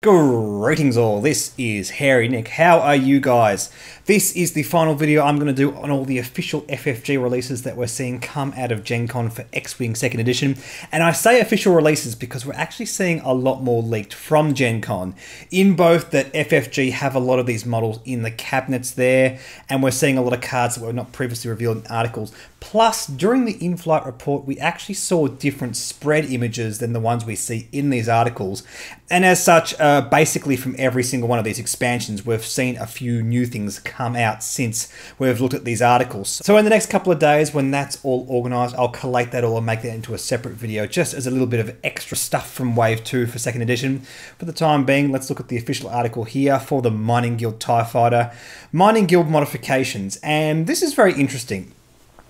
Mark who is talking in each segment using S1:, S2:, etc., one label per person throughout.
S1: Greetings all, this is Hairy Nick. How are you guys? This is the final video I'm going to do on all the official FFG releases that we're seeing come out of Gen Con for X-Wing 2nd Edition. And I say official releases because we're actually seeing a lot more leaked from Gen Con, in both that FFG have a lot of these models in the cabinets there, and we're seeing a lot of cards that were not previously revealed in articles. Plus, during the in-flight report, we actually saw different spread images than the ones we see in these articles. And as such, basically from every single one of these expansions, we've seen a few new things come out since we've looked at these articles. So in the next couple of days, when that's all organized, I'll collate that all and make that into a separate video, just as a little bit of extra stuff from Wave 2 for 2nd Edition. For the time being, let's look at the official article here for the Mining Guild TIE Fighter. Mining Guild modifications, and this is very interesting.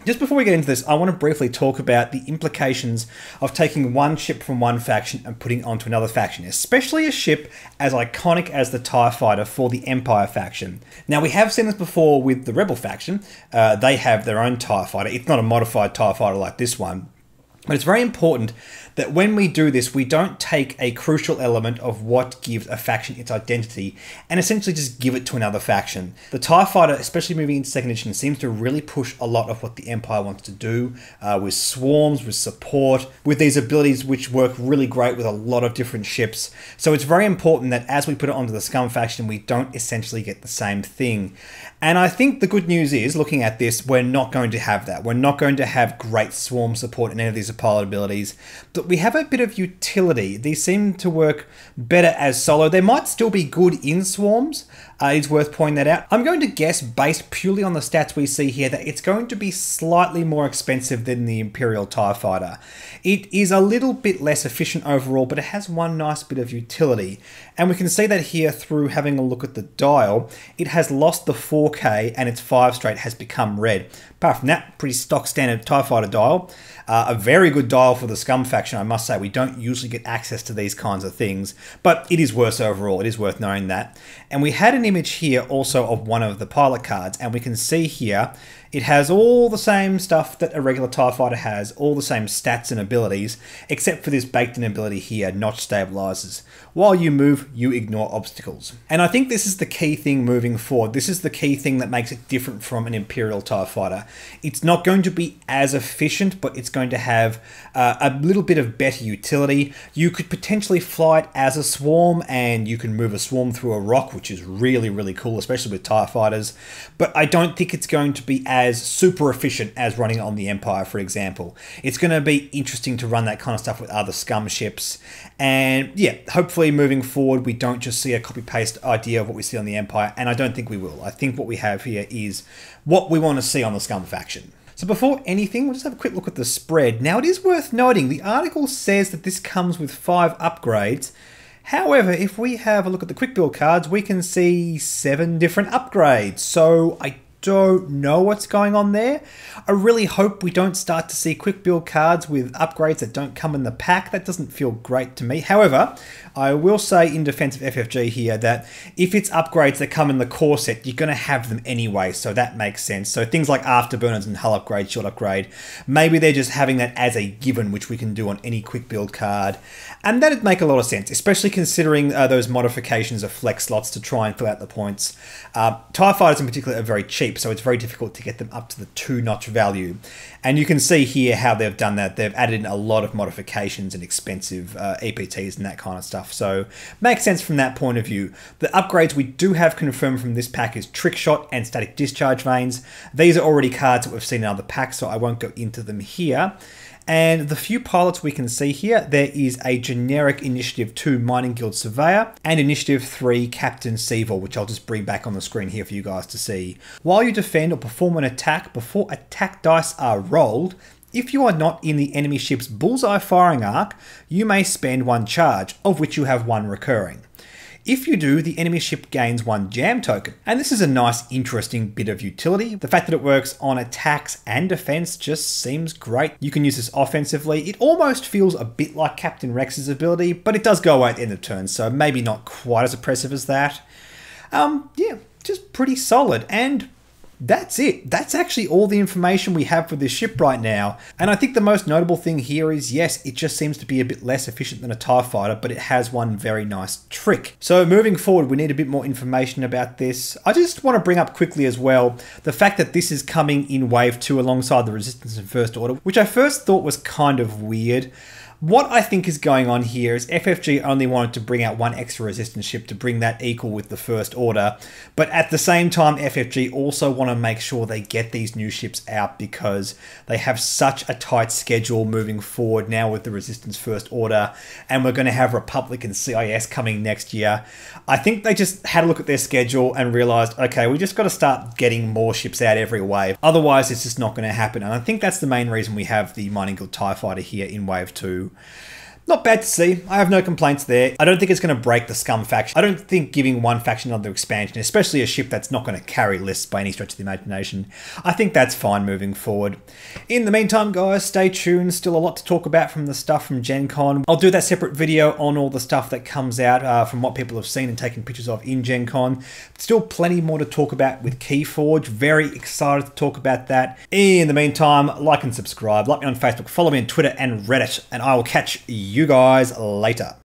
S1: Just before we get into this, I want to briefly talk about the implications of taking one ship from one faction and putting it onto another faction, especially a ship as iconic as the TIE Fighter for the Empire faction. Now, we have seen this before with the Rebel faction. They have their own TIE Fighter. It's not a modified TIE Fighter like this one. But it's very important that when we do this, we don't take a crucial element of what gives a faction its identity and essentially just give it to another faction. The TIE Fighter, especially moving into 2nd Edition, seems to really push a lot of what the Empire wants to do with swarms, with support, with these abilities which work really great with a lot of different ships. So it's very important that as we put it onto the Scum faction, we don't essentially get the same thing. And I think the good news is, looking at this, we're not going to have that. We're not going to have great swarm support in any of these pilot abilities, but we have a bit of utility. These seem to work better as solo. They might still be good in swarms. It's worth pointing that out. I'm going to guess, based purely on the stats we see here, that it's going to be slightly more expensive than the Imperial TIE Fighter. It is a little bit less efficient overall, but it has one nice bit of utility. And we can see that here through having a look at the dial. It has lost the 4K and its 5 straight has become red. Apart from that, pretty stock standard TIE Fighter dial. A very good dial for the Scum faction, I must say. We don't usually get access to these kinds of things, but it is worse overall. It is worth knowing that. And we had an image here also of one of the pilot cards, and we can see here it has all the same stuff that a regular TIE Fighter has, all the same stats and abilities, except for this baked-in ability here, Notch Stabilizers. While you move, you ignore obstacles. And I think this is the key thing moving forward. This is the key thing that makes it different from an Imperial TIE Fighter. It's not going to be as efficient, but it's going to have a little bit of better utility. You could potentially fly it as a swarm, and you can move a swarm through a rock, which is really, really cool, especially with TIE Fighters. But I don't think it's going to be as super efficient as running it on the Empire, for example. It's going to be interesting to run that kind of stuff with other Scum ships. And yeah, hopefully moving forward, we don't just see a copy-paste idea of what we see on the Empire, and I don't think we will. I think what we have here is what we want to see on the Scum faction. So before anything, we'll just have a quick look at the spread. Now, it is worth noting, the article says that this comes with 5 upgrades. However, if we have a look at the quick build cards, we can see 7 different upgrades. So I don't know what's going on there. I really hope we don't start to see quick build cards with upgrades that don't come in the pack. That doesn't feel great to me. However, I will say in defense of FFG here that if it's upgrades that come in the core set, you're going to have them anyway, so that makes sense. So things like afterburners and hull upgrade, shield upgrade, maybe they're just having that as a given, which we can do on any quick build card. And that'd make a lot of sense, especially considering those modifications of flex slots to try and fill out the points. TIE Fighters in particular are very cheap, so it's very difficult to get them up to the 2-notch value. And you can see here how they've done that. They've added in a lot of modifications and expensive EPTs and that kind of stuff. So makes sense from that point of view. The upgrades we do have confirmed from this pack is Trick Shot and Static Discharge Vanes. These are already cards that we've seen in other packs, so I won't go into them here. And the few pilots we can see here, there is a generic Initiative 2 Mining Guild Surveyor and Initiative 3 Captain Seevil, which I'll just bring back on the screen here for you guys to see. While you defend or perform an attack, before attack dice are rolled, if you are not in the enemy ship's bullseye firing arc, you may spend 1 charge, of which you have 1 recurring. If you do, the enemy ship gains 1 jam token. And this is a nice, interesting bit of utility. The fact that it works on attacks and defense just seems great. You can use this offensively. It almost feels a bit like Captain Rex's ability, but it does go away at the end of turn, so maybe not quite as oppressive as that. Yeah, just pretty solid. And That's it. That's actually all the information we have for this ship right now. And I think the most notable thing here is, yes, it just seems to be a bit less efficient than a TIE fighter, but it has one very nice trick. So moving forward, we need a bit more information about this. I just want to bring up quickly as well, the fact that this is coming in Wave 2 alongside the Resistance and First Order, which I first thought was kind of weird. What I think is going on here is FFG only wanted to bring out one extra Resistance ship to bring that equal with the First Order, but at the same time FFG also want to make sure they get these new ships out because they have such a tight schedule moving forward now with the Resistance First Order, and we're going to have Republic and CIS coming next year. I think they just had a look at their schedule and realised, okay, we just got to start getting more ships out every wave, otherwise it's just not going to happen. And I think that's the main reason we have the Mining Guild TIE Fighter here in Wave 2. Not bad to see. I have no complaints there. I don't think it's going to break the Scum faction. I don't think giving one faction another expansion, especially a ship that's not going to carry lists by any stretch of the imagination, I think that's fine moving forward. In the meantime, guys, stay tuned. Still a lot to talk about from the stuff from Gen Con. I'll do that separate video on all the stuff that comes out from what people have seen and taken pictures of in Gen Con. Still plenty more to talk about with Keyforge. Very excited to talk about that. In the meantime, like and subscribe. Like me on Facebook, follow me on Twitter and Reddit, and I will catch you guys later.